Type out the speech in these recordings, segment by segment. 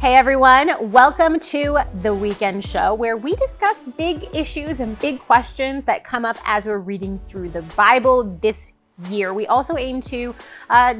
Hey everyone, welcome to The Weekend Show, where we discuss big issues and big questions that come up as we're reading through the Bible this year. We also aim to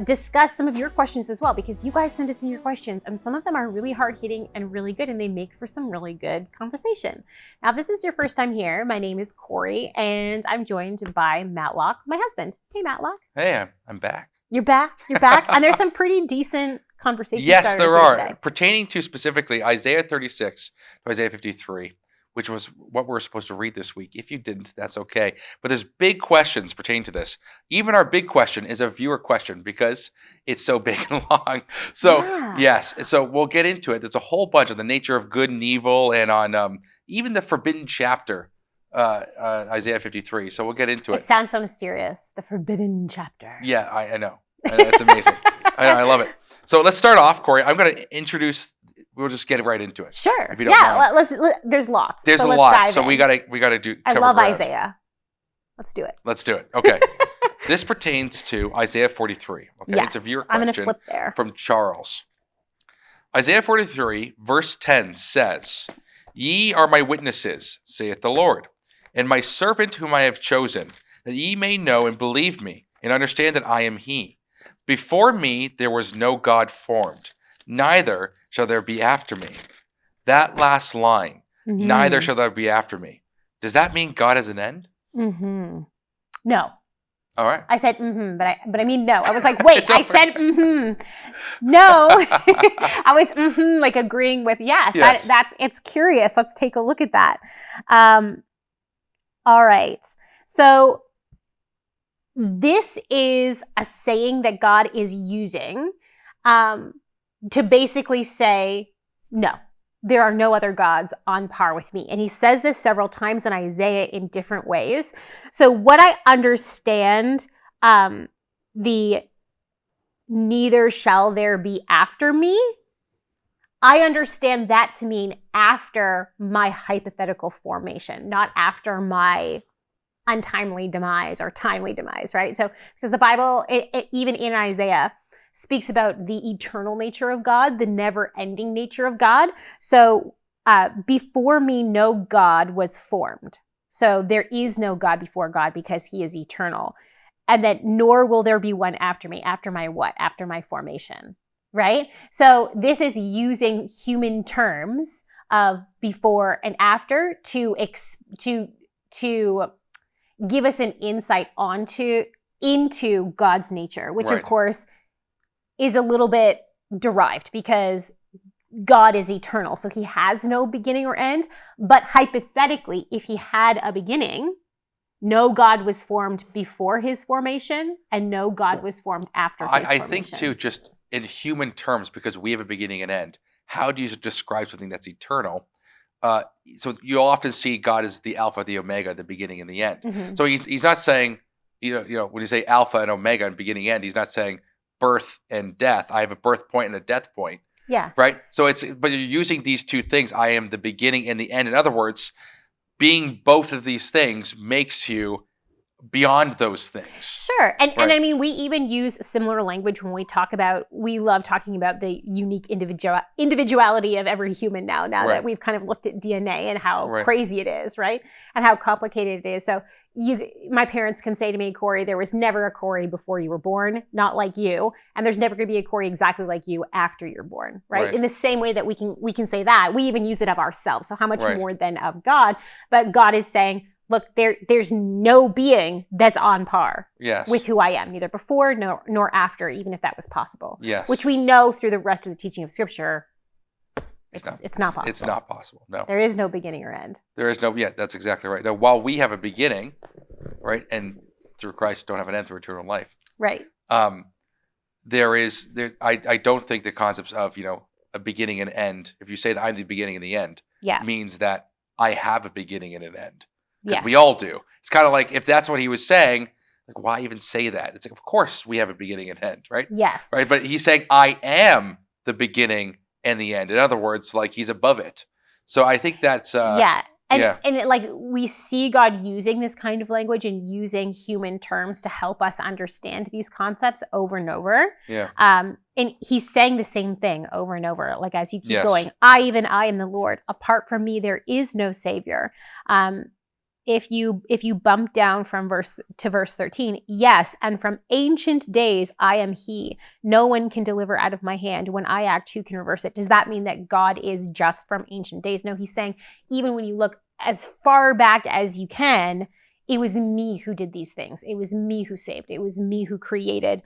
discuss some of your questions as well, because you guys send us in your questions, and some of them are really hard-hitting and really good, and they make for some really good conversation. Now, if this is your first time here, my name is Corie, and I'm joined by Matlock, my husband. Hey, Matlock. Hey, I'm back. You're back? You're back? And there's some pretty decent conversations. Yes, there are. Today. Pertaining to specifically Isaiah 36 to Isaiah 53, which was what we're supposed to read this week. If you didn't, that's okay. But there's big questions pertaining to this. Even our big question is a viewer question because it's so big and long. So, yes. So we'll get into it. There's a whole bunch on the nature of good and evil and on even the forbidden chapter, Isaiah 53. So we'll get into it. It sounds so mysterious. The forbidden chapter. Yeah, I know. It's amazing. I love it. So let's start off, Corie. I'm going to introduce. We'll just get right into it. Sure. If you don't mind. There's lots. There's a lot. So we gotta do. I love Isaiah. Let's do it. Let's do it. Okay. This pertains to Isaiah 43. Okay. Yes. It's a viewer I'm question going to flip there. From Charles. Isaiah 43, verse 10 says, "Ye are my witnesses, saith the Lord, and my servant whom I have chosen, that ye may know and believe me, and understand that I am he. Before me there was no God formed, neither shall there be after me." That last line, neither shall there be after me. Does that mean God has an end? No. All right. I said but I mean no. I was like, wait, I said No. I was like agreeing with yes. That's it's curious. Let's take a look at that. All right. So this is a saying that God is using to basically say, no, there are no other gods on par with me. And he says this several times in Isaiah in different ways. So what I understand, the neither shall there be after me, I understand that to mean after my hypothetical formation, not after my untimely demise or timely demise, right? So, because the Bible, even in Isaiah, speaks about the eternal nature of God, the never-ending nature of God. So, before me, no God was formed. So, there is no God before God because he is eternal. And that nor will there be one after me. After my what? After my formation, right? So, this is using human terms of before and after to give us an insight into God's nature, which of course is a little bit derived because God is eternal. So he has no beginning or end. But hypothetically, if he had a beginning, no God was formed before his formation and no God was formed after his formation. I think too, just in human terms, because we have a beginning and end, how do you describe something that's eternal? So you'll often see God as the Alpha, the Omega, the beginning and the end. So he's not saying, you know, when you say Alpha and Omega and beginning and end, he's not saying birth and death. I have a birth point and a death point. Yeah. Right. So but you're using these two things. I am the beginning and the end. In other words, being both of these things makes you beyond those things. Sure. And I mean, we even use similar language when we love talking about the unique individuality of every human now that we've kind of looked at DNA and how crazy it is, right? And how complicated it is. So my parents can say to me, Corie, there was never a Corie before you were born, not like you. And there's never going to be a Corie exactly like you after you're born, right? In the same way that we can say that. We even use it of ourselves. So how much more than of God? But God is saying, look, there's no being that's on par with who I am, neither before nor after, even if that was possible. Yes. Which we know through the rest of the teaching of Scripture, it's not possible. It's not possible, no. There is no beginning or end. There is no, that's exactly right. Now, while we have a beginning, right, and through Christ don't have an end through eternal life. Right. I don't think the concepts of, a beginning and end, if you say that I'm the beginning and the end, means that I have a beginning and an end. Because we all do. It's kind of like, if that's what he was saying, like, why even say that? It's like, of course we have a beginning and end, right? Yes. Right, but he's saying, I am the beginning and the end. In other words, like, he's above it. So I think that's... And, Yeah. and it, like, we see God using this kind of language and using human terms to help us understand these concepts over and over. Yeah. And he's saying the same thing over and over. Like, as you keep Yes. going, I am the Lord. Apart from me, there is no savior. If you bump down from verse 13, yes, and from ancient days I am he. No one can deliver out of my hand. When I act, who can reverse it? Does that mean that God is just from ancient days? No, he's saying even when you look as far back as you can, it was me who did these things. It was me who saved. It was me who created,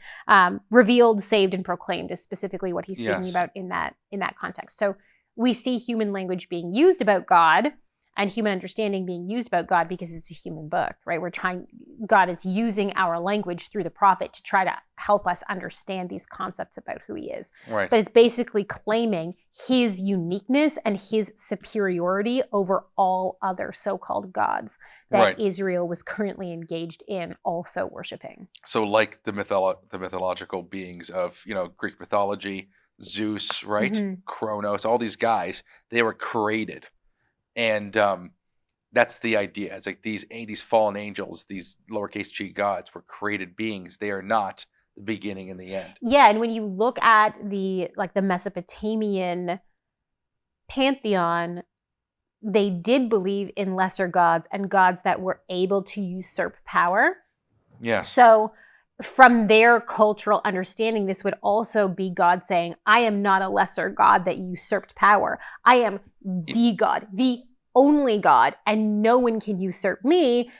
revealed, saved, and proclaimed is specifically what he's speaking about in that context. So we see human language being used about God and human understanding being used about God because it's a human book, right? God is using our language through the prophet to try to help us understand these concepts about who he is. Right. But it's basically claiming his uniqueness and his superiority over all other so-called gods that Israel was currently engaged in also worshiping. So like the mythological beings of, Greek mythology, Zeus, right? Mm-hmm. Kronos, all these guys, they were created. And that's the idea. It's like these fallen angels, these lowercase g gods were created beings. They are not the beginning and the end. Yeah, and when you look at the Mesopotamian pantheon, they did believe in lesser gods and gods that were able to usurp power. Yes. So from their cultural understanding, this would also be God saying, I am not a lesser God that usurped power. I am the God, the only God, and no one can usurp me,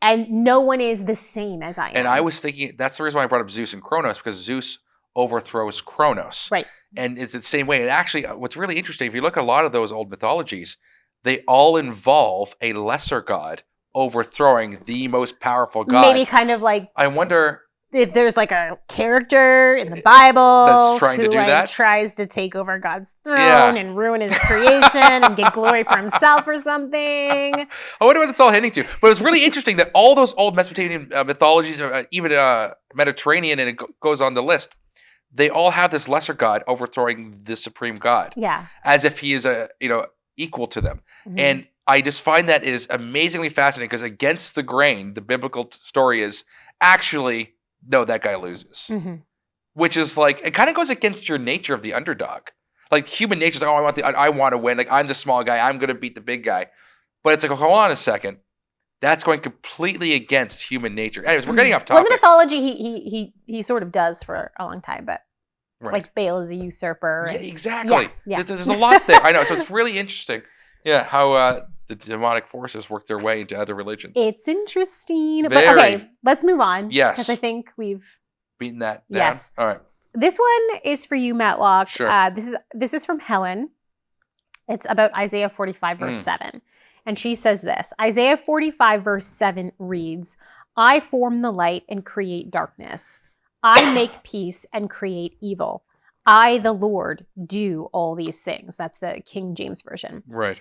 and no one is the same as I am. And I was thinking, that's the reason why I brought up Zeus and Kronos, because Zeus overthrows Kronos. Right. And it's the same way. And actually, what's really interesting, if you look at a lot of those old mythologies, they all involve a lesser god overthrowing the most powerful god. Maybe kind of like, I wonder if there's like a character in the Bible that's trying who to do that, tries to take over God's throne and ruin his creation and get glory for himself or something. I wonder what that's all heading to. But it's really interesting that all those old Mesopotamian mythologies, even Mediterranean, and it goes on the list, they all have this lesser god overthrowing the supreme god. Yeah. As if he is equal to them. Mm-hmm. And I just find that it is amazingly fascinating because against the grain, the biblical story is actually, no, that guy loses. Mm-hmm. Which is like, it kind of goes against your nature of the underdog. Like human nature is like, oh, I want to win. Like I'm the small guy. I'm going to beat the big guy. But it's like, hold on a second. That's going completely against human nature. Anyways, we're getting off topic. Well, in the mythology, he sort of does for a long time, but like Baal is a usurper. Yeah, exactly. Yeah. There's a lot there. I know. So it's really interesting. Yeah, how the demonic forces work their way into other religions. It's interesting. Very. But okay, let's move on. Yes. Because I think we've beaten that down. Yes. All right. This one is for you, Matlock. Sure. This is from Helen. It's about Isaiah 45, verse 7. And she says this. Isaiah 45, verse 7 reads, I form the light and create darkness. I make peace and create evil. I, the Lord, do all these things. That's the King James Version. Right.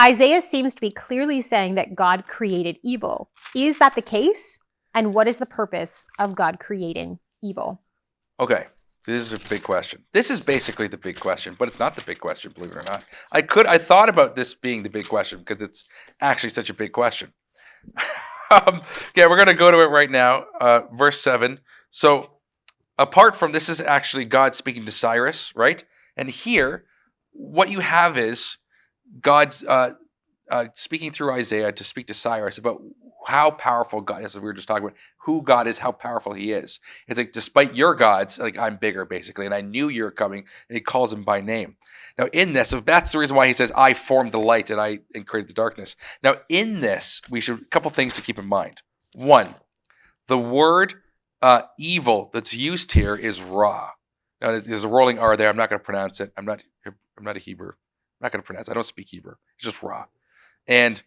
Isaiah seems to be clearly saying that God created evil. Is that the case? And what is the purpose of God creating evil? Okay. This is a big question. This is basically the big question, but it's not the big question, believe it or not. I thought about this being the big question because it's actually such a big question. Yeah, we're going to go to it right now. Verse 7. So apart from this is actually God speaking to Cyrus, right? And here, what you have is God's speaking through Isaiah to speak to Cyrus about how powerful God is. As we were just talking about who God is, how powerful he is. It's like, despite your gods, like I'm bigger basically, and I knew you were coming, and he calls him by name. Now in this, so that's the reason why he says, I formed the light and created the darkness. Now in this, a couple things to keep in mind. One, the word evil that's used here is ra. Now there's a rolling R there. I'm not going to pronounce it. I'm not a Hebrew. I'm not going to pronounce it. I don't speak Hebrew. It's just ra. And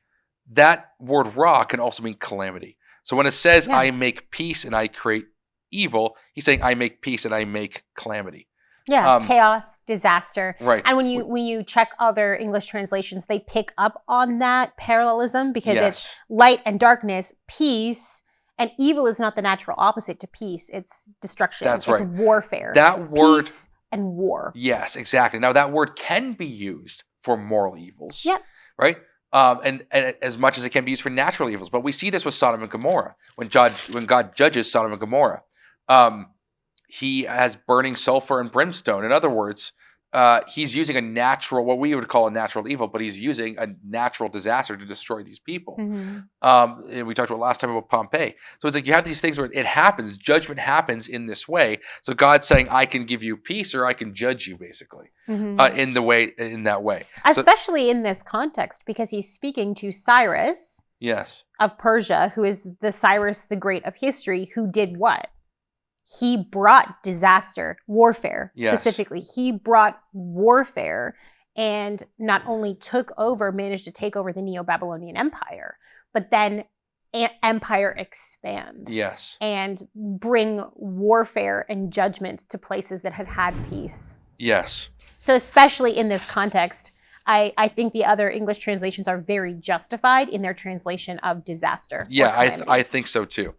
that word ra can also mean calamity. So when it says, I make peace and I create evil, he's saying, I make peace and I make calamity. Yeah, chaos, disaster. Right. And when you check other English translations, they pick up on that parallelism because it's light and darkness, peace, and evil is not the natural opposite to peace. It's destruction. That's right. It's warfare. That word. Peace and war. Yes, exactly. Now that word can be used for moral evils. Yep. Right? and as much as it can be used for natural evils. But we see this with Sodom and Gomorrah. When God judges Sodom and Gomorrah, he has burning sulfur and brimstone. In other words, he's using a natural, what we would call a natural evil, but he's using a natural disaster to destroy these people. And we talked about last time about Pompeii. So it's like you have these things where it happens, judgment happens in this way. So God's saying, I can give you peace or I can judge you, basically, in that way. Especially in this context, because he's speaking to Cyrus of Persia, who is the Cyrus the Great of history, who did what? He brought disaster, warfare specifically. He brought warfare and not only managed to take over the Neo-Babylonian Empire, but then empire expand. And bring warfare and judgment to places that had peace. So especially in this context, I think the other English translations are very justified in their translation of disaster. I think so too.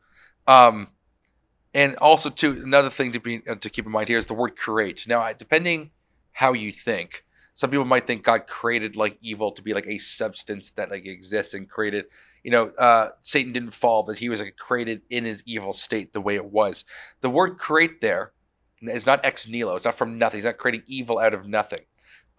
And also, too, another thing to keep in mind here is the word create. Now, depending how you think, some people might think God created like evil to be like a substance that like exists and created. Satan didn't fall, but he was like created in his evil state the way it was. The word create there is not ex nihilo. It's not from nothing. He's not creating evil out of nothing.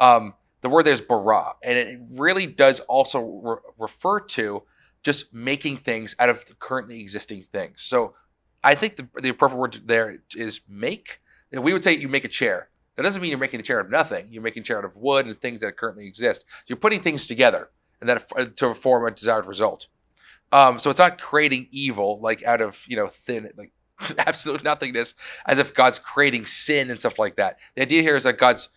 The word there is bara, and it really does also refer to just making things out of the currently existing things. So I think the appropriate word there is make. And we would say you make a chair. That doesn't mean you're making the chair out of nothing. You're making a chair out of wood and things that currently exist. So you're putting things together and that to form a desired result. So it's not creating evil like out of thin like absolute nothingness, as if God's creating sin and stuff like that. The idea here is that God's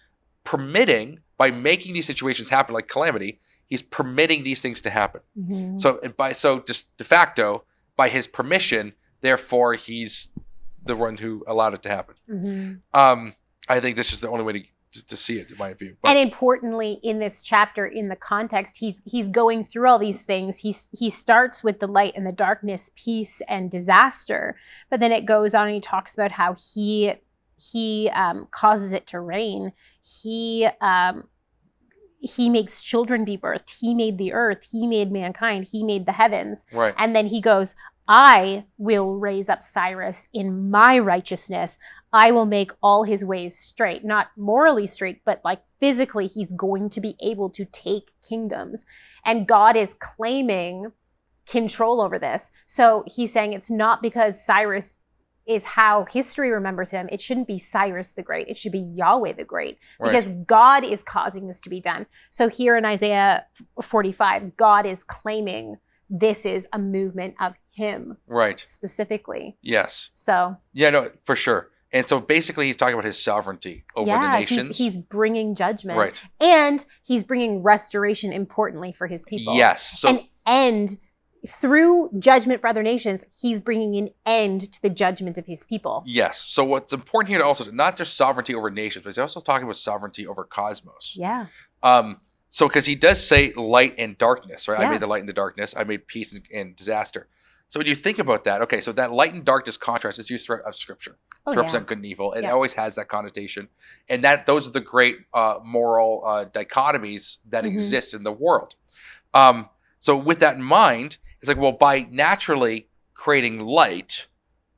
permitting, by making these situations happen like calamity, he's permitting these things to happen. So just de facto, by his permission, therefore, he's the one who allowed it to happen. I think that's just the only way to see it, in my view. And importantly, in this chapter, in the context, he's going through all these things. He starts with the light and the darkness, peace and disaster, but then it goes on and he talks about how he causes it to rain. He makes children be birthed. He made the earth. He made mankind. He made the heavens. Right. And then he goes, I will raise up Cyrus in my righteousness. I will make all his ways straight. Not morally straight, but like physically, he's going to be able to take kingdoms. And God is claiming control over this. So he's saying it's not because Cyrus is how history remembers him. It shouldn't be Cyrus the Great. It should be Yahweh the Great, because God is causing this to be done. So here in Isaiah 45, God is claiming this is a movement of him. Specifically. Yes. So. Yeah, no, for sure. And so basically he's talking about his sovereignty over the nations. He's bringing judgment. And he's bringing restoration, importantly, for his people. So, an end. Through judgment for other nations, he's bringing an end to the judgment of his people. Yes. So what's important here to also, not just sovereignty over nations, but he's also talking about sovereignty over cosmos. So because he does say light and darkness, right? I made the light and the darkness. I made peace and disaster. So when you think about that, okay, so that light and darkness contrast is used throughout Scripture to represent good and evil. It always has that connotation. And those are the great moral dichotomies that exist in the world. So with that in mind, it's like, well, by naturally creating light,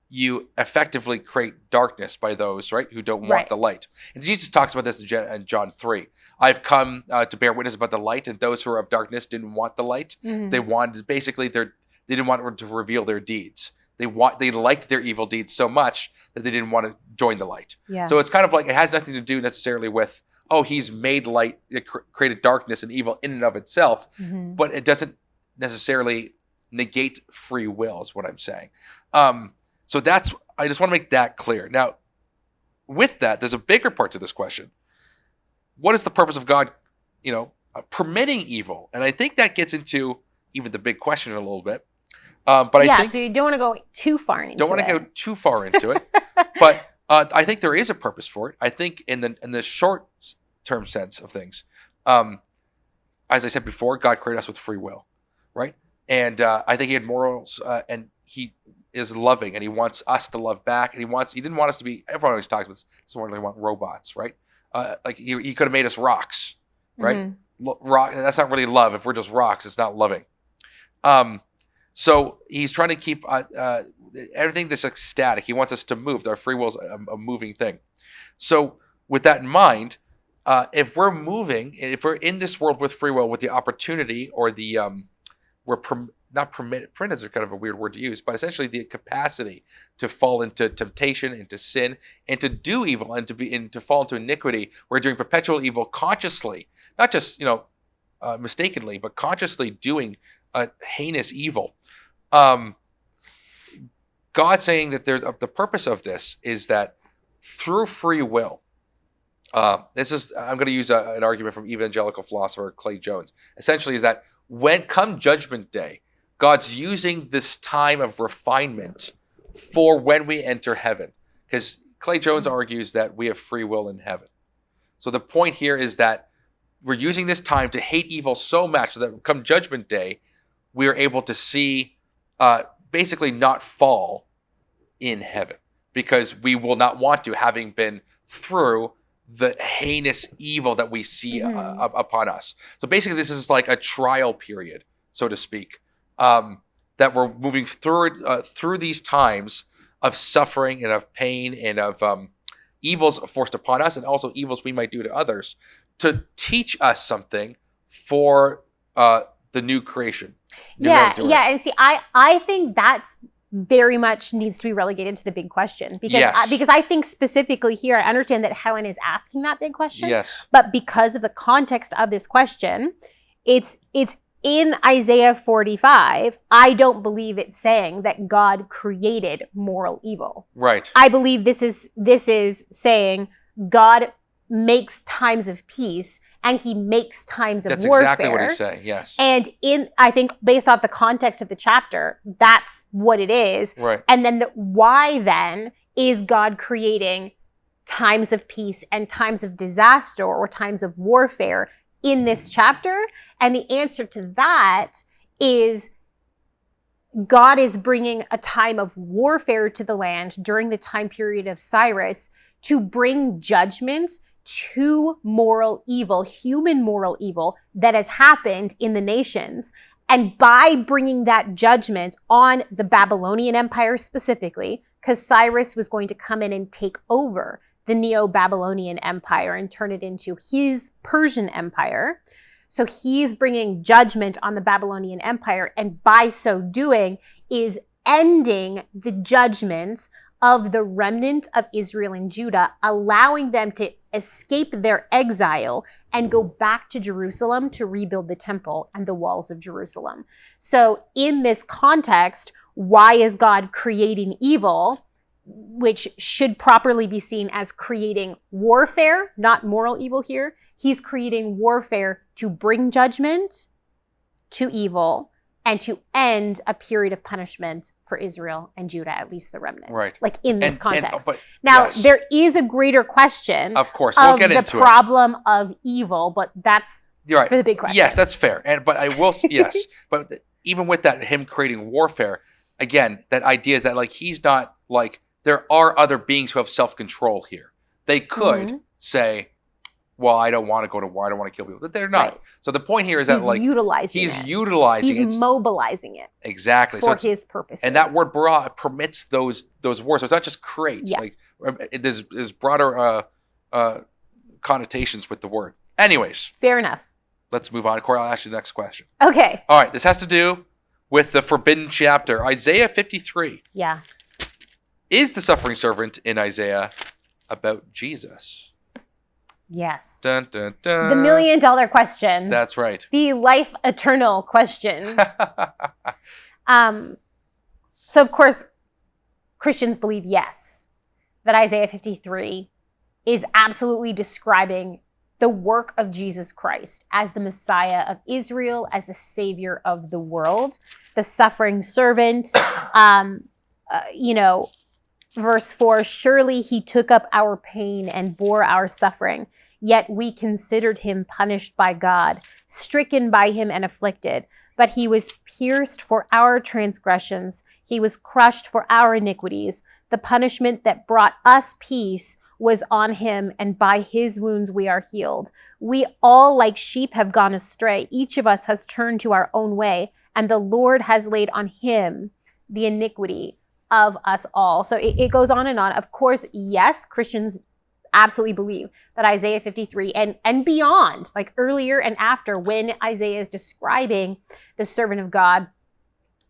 you effectively create darkness by those, right, who don't want the light. And Jesus talks about this in John 3. I've come to bear witness about the light, and those who are of darkness didn't want the light. They wanted, basically, they didn't want to reveal their deeds. They liked their evil deeds so much that they didn't want to join the light. So it's kind of like, it has nothing to do necessarily with, he's made light, it created darkness and evil in and of itself, but it doesn't necessarily negate free will, is what I'm saying. So I just want to make that clear. Now, with that, there's a bigger part to this question. What is the purpose of God, permitting evil? And I think that gets into even the big question a little bit. But I think, so you don't want to go too far into it. Don't want to go too far into it. But I think there is a purpose for it. I think in the short term sense of things, as I said before, God created us with free will, right? And I think he had morals, and he is loving, and he wants us to love back, and he didn't want us to be, everyone always talks about this, doesn't really want robots, right? Like he could have made us rocks, right? rock. That's not really love. If we're just rocks, it's not loving. So he's trying to keep everything that's like static. He wants us to move. Our free will is a moving thing. So with that in mind, if we're moving, if we're in this world with free will, with the opportunity or the not permitted, permitted is kind of a weird word to use, but essentially the capacity to fall into temptation, into sin, and to do evil, and to fall into iniquity, we're doing perpetual evil consciously, not just mistakenly, but consciously doing heinous evil. God saying that the purpose of this is that through free will. I'm going to use an argument from evangelical philosopher Clay Jones. Essentially, is that when come Judgment Day, God's using this time of refinement for when we enter heaven. Because Clay Jones argues that we have free will in heaven. So the point here is that we're using this time to hate evil so much so that come Judgment Day, we are able to see, basically not fall in heaven. Because we will not want to, having been through the heinous evil that we see upon us. So basically this is like a trial period, so to speak, that we're moving through these times of suffering and of pain and of evils forced upon us, and also evils we might do to others, to teach us something for the new creation. And see, I think that's very much needs to be relegated to the big question, because I think specifically here, I understand that Helen is asking that big question. Yes. But because of the context of this question, it's in Isaiah 45. I don't believe it's saying that God created moral evil. Right. I believe this is saying God makes times of peace and he makes times of warfare. That's exactly what he's saying, yes. And I think based off the context of the chapter, that's what it is. Right. And then why then is God creating times of peace and times of disaster or times of warfare in this chapter? And the answer to that is God is bringing a time of warfare to the land during the time period of Cyrus to bring judgment to moral evil, human moral evil that has happened in the nations. And by bringing that judgment on the Babylonian Empire specifically, because Cyrus was going to come in and take over the Neo-Babylonian Empire and turn it into his Persian Empire. So he's bringing judgment on the Babylonian Empire, and by so doing is ending the judgments of the remnant of Israel and Judah, allowing them to escape their exile and go back to Jerusalem to rebuild the temple and the walls of Jerusalem. So in this context, why is God creating evil, which should properly be seen as creating warfare, not moral evil here? He's creating warfare to bring judgment to evil and to end a period of punishment for Israel and Judah, at least the remnant. Right. Like in this context. Now, there is a greater question. Of course, we'll get into the problem of evil, but that's for the big question. Yes, that's fair. But I will, yes. But even with that, him creating warfare, again, that idea is that like he's not like, there are other beings who have self-control here. They could say, well, I don't want to go to war. I don't want to kill people. But they're not. Right. So the point here is that like he's utilizing it. He's mobilizing it. Exactly. For his purposes. And that word bara permits those wars. So it's not just creates. Yeah. Like there's broader connotations with the word. Anyways. Fair enough. Let's move on. Corie, I'll ask you the next question. Okay. All right. This has to do with the forbidden chapter. Isaiah 53. Yeah. Is the suffering servant in Isaiah about Jesus? Yes. Dun, dun, dun. The $1 million question. That's right. The life eternal question. So of course, Christians believe yes, that Isaiah 53 is absolutely describing the work of Jesus Christ as the Messiah of Israel, as the Savior of the world, the suffering servant. Verse 4, surely he took up our pain and bore our suffering, yet we considered him punished by God, stricken by him and afflicted. but he was pierced for our transgressions. He was crushed for our iniquities. The punishment that brought us peace was on him, and by his wounds we are healed. We all like sheep have gone astray. Each of us has turned to our own way, and the Lord has laid on him the iniquity of us all. So it goes on and on. Of course, yes, Christians absolutely believe that Isaiah 53 and beyond, like earlier and after, when Isaiah is describing the servant of God,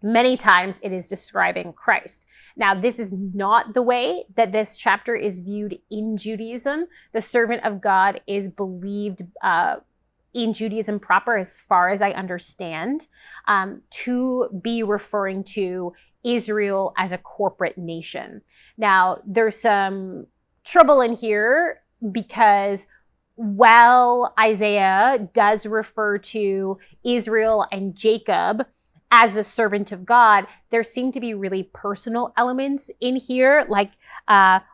many times it is describing Christ. Now, this is not the way that this chapter is viewed in Judaism. The servant of God is believed in Judaism proper, as far as I understand, to be referring to Israel as a corporate nation. Now, there's some trouble in here because while Isaiah does refer to Israel and Jacob as the servant of God, there seem to be really personal elements in here. Like,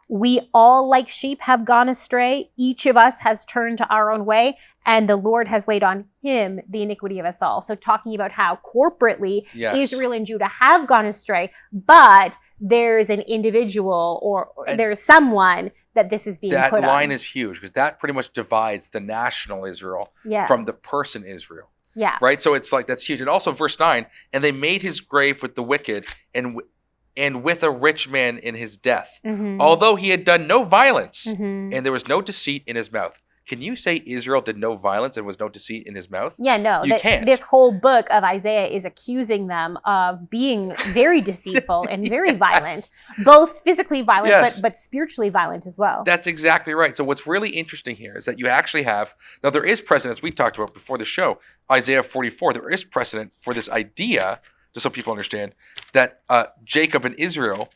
we all like sheep have gone astray. Each of us has turned to our own way, and the Lord has laid on him the iniquity of us all. So talking about how corporately Israel and Judah have gone astray, but there's an individual or there's someone that this is being put on. That line is huge because that pretty much divides the national Israel from the person Israel. Yeah. Right? So it's like, that's huge. And also verse 9, and they made his grave with the wicked and with a rich man in his death, although he had done no violence and there was no deceit in his mouth. Can you say Israel did no violence and was no deceit in his mouth? Yeah, no. You can't. This whole book of Isaiah is accusing them of being very deceitful and very violent, both physically violent, but spiritually violent as well. That's exactly right. So what's really interesting here is that you actually have, now there is precedent, as we talked about before the show, Isaiah 44, there is precedent for this idea, just so people understand, that Jacob and Israel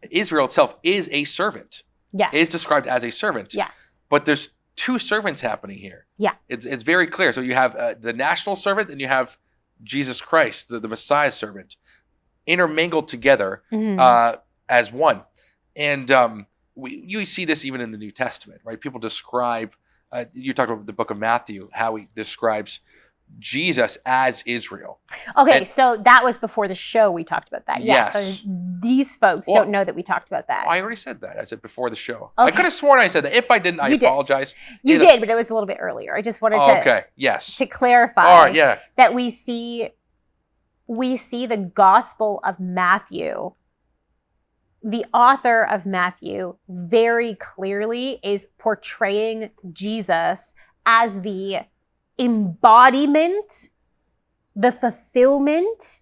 itself is a servant. Yes. It is described as a servant. Yes. But there's two servants happening here. Yeah. It's very clear. So you have the national servant and you have Jesus Christ, the Messiah servant, intermingled together as one. And you see this even in the New Testament, right? People describe, you talked about the book of Matthew, how he describes Jesus as Israel. Okay, so that was before the show we talked about that. Yeah, Yes. so these folks don't know that we talked about that. I already said that. I said before the show. Okay. I could have sworn I said that. If I didn't, I apologize. You did, but it was a little bit earlier. I just wanted to clarify that we see the Gospel of Matthew. The author of Matthew very clearly is portraying Jesus as the embodiment, the fulfillment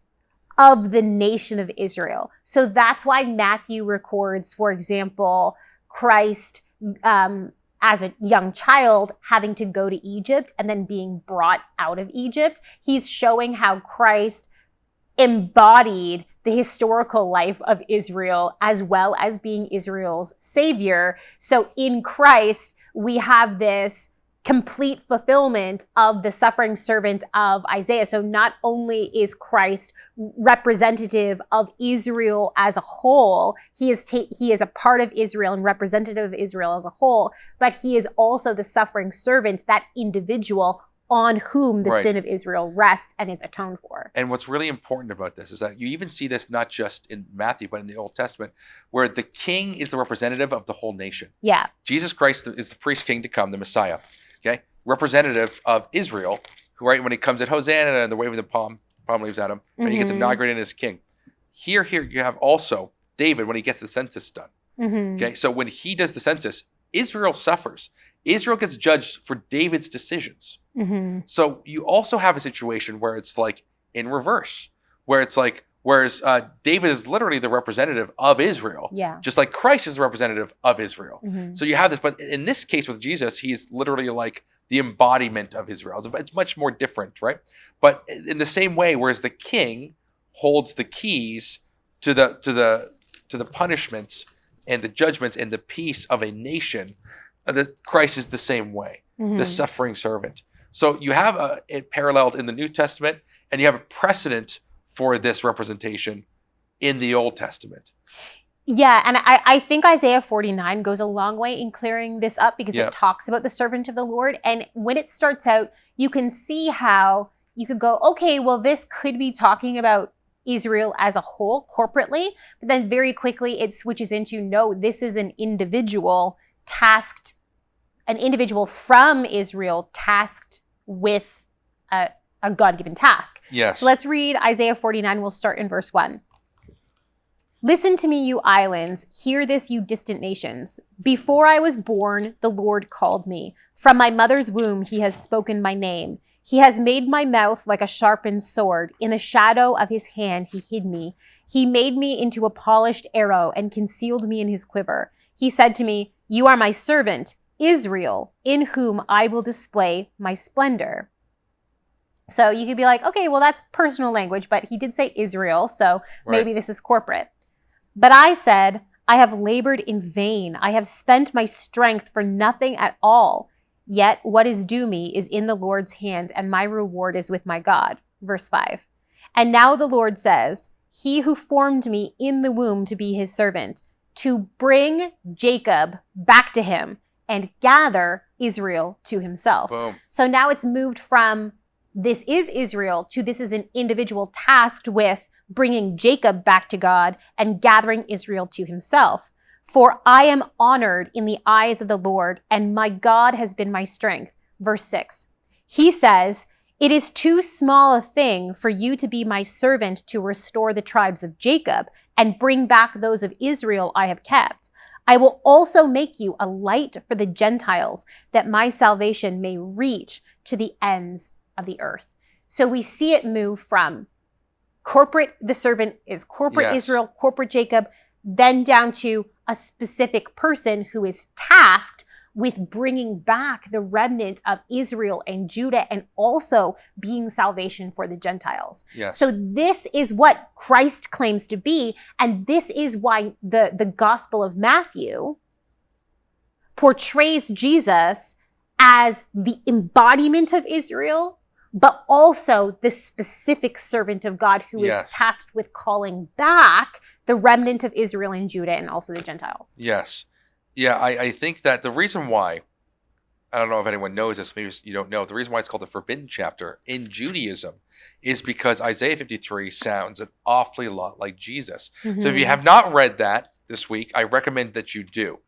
of the nation of Israel. So that's why Matthew records, for example, Christ as a young child having to go to Egypt and then being brought out of Egypt. He's showing how Christ embodied the historical life of Israel as well as being Israel's savior. So in Christ, we have this complete fulfillment of the suffering servant of Isaiah. So not only is Christ representative of Israel as a whole, he is a part of Israel and representative of Israel as a whole, but he is also the suffering servant, that individual on whom the sin of Israel rests and is atoned for. And what's really important about this is that you even see this not just in Matthew, but in the Old Testament, where the king is the representative of the whole nation. Yeah. Jesus Christ is the priest king to come, the Messiah. Okay, representative of Israel, who when he comes at Hosanna and the waving the palm leaves at him, and he gets inaugurated as king. Here you have also David when he gets the census done. Okay, so when he does the census, Israel suffers. Israel gets judged for David's decisions. So you also have a situation where it's like in reverse, where it's like, whereas David is literally the representative of Israel, just like Christ is the representative of Israel. So you have this, but in this case with Jesus, he is literally like the embodiment of Israel. It's much more different, right? But in the same way, whereas the king holds the keys to the punishments and the judgments and the peace of a nation, Christ is the same way, the suffering servant. So you have it paralleled in the New Testament, and you have a precedent for this representation in the Old Testament. Yeah, and I think Isaiah 49 goes a long way in clearing this up because it talks about the servant of the Lord. And when it starts out, you can see how you could go, okay, well, this could be talking about Israel as a whole corporately, but then very quickly it switches into, no, this is an individual tasked, an individual from Israel tasked with a God-given task. Yes. So let's read Isaiah 49. We'll start in verse 1. Listen to me, you islands. Hear this, you distant nations. Before I was born, the Lord called me. From my mother's womb, he has spoken my name. He has made my mouth like a sharpened sword. In the shadow of his hand, he hid me. He made me into a polished arrow and concealed me in his quiver. He said to me, you are my servant, Israel, in whom I will display my splendor. So you could be like, okay, well, that's personal language, but he did say Israel, so maybe this is corporate. But I said, I have labored in vain. I have spent my strength for nothing at all. Yet what is due me is in the Lord's hand, and my reward is with my God. Verse 5. And now the Lord says, he who formed me in the womb to be his servant, to bring Jacob back to him and gather Israel to himself. Boom. So now it's moved from this is Israel to this is an individual tasked with bringing Jacob back to God and gathering Israel to himself. For I am honored in the eyes of the Lord, and my God has been my strength. Verse 6. He says, it is too small a thing for you to be my servant to restore the tribes of Jacob and bring back those of Israel I have kept. I will also make you a light for the Gentiles, that my salvation may reach to the ends of the earth. So we see it move from corporate, the servant is corporate Israel, corporate Jacob, then down to a specific person who is tasked with bringing back the remnant of Israel and Judah and also being salvation for the Gentiles. Yes. So this is what Christ claims to be, and this is why the Gospel of Matthew portrays Jesus as the embodiment of Israel, but also the specific servant of God who is tasked with calling back the remnant of Israel and Judah and also the Gentiles. Yes. Yeah, I think that the reason why, I don't know if anyone knows this, maybe you don't know, the reason why it's called the forbidden chapter in Judaism is because Isaiah 53 sounds an awfully lot like Jesus. Mm-hmm. So if you have not read that this week, I recommend that you do.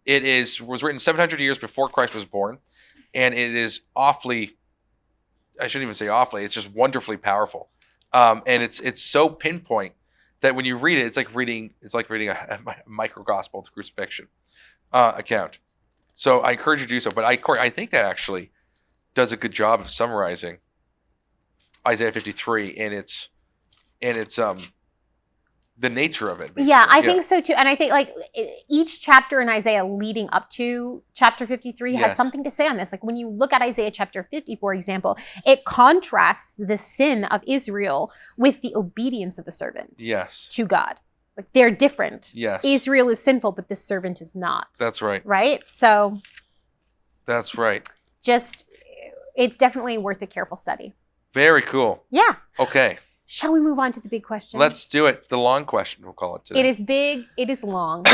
It was written 700 years before Christ was born, and it is awfully, I shouldn't even say awfully, it's just wonderfully powerful. And it's so pinpoint that when you read it, it's like reading a micro gospel of the crucifixion account. So I encourage you to do so. But Corie, I think that actually does a good job of summarizing Isaiah 53 and its the nature of it. Basically. Yeah, I think so too. And I think like each chapter in Isaiah leading up to chapter 53 has something to say on this. Like when you look at Isaiah chapter 50, for example, it contrasts the sin of Israel with the obedience of the servant to God. Like they're different. Yes. Israel is sinful, but this servant is not. That's right. Right? So. That's right. It's definitely worth a careful study. Very cool. Yeah. Okay. Shall we move on to the big question? Let's do it. The long question, we'll call it today. It is big. It is long.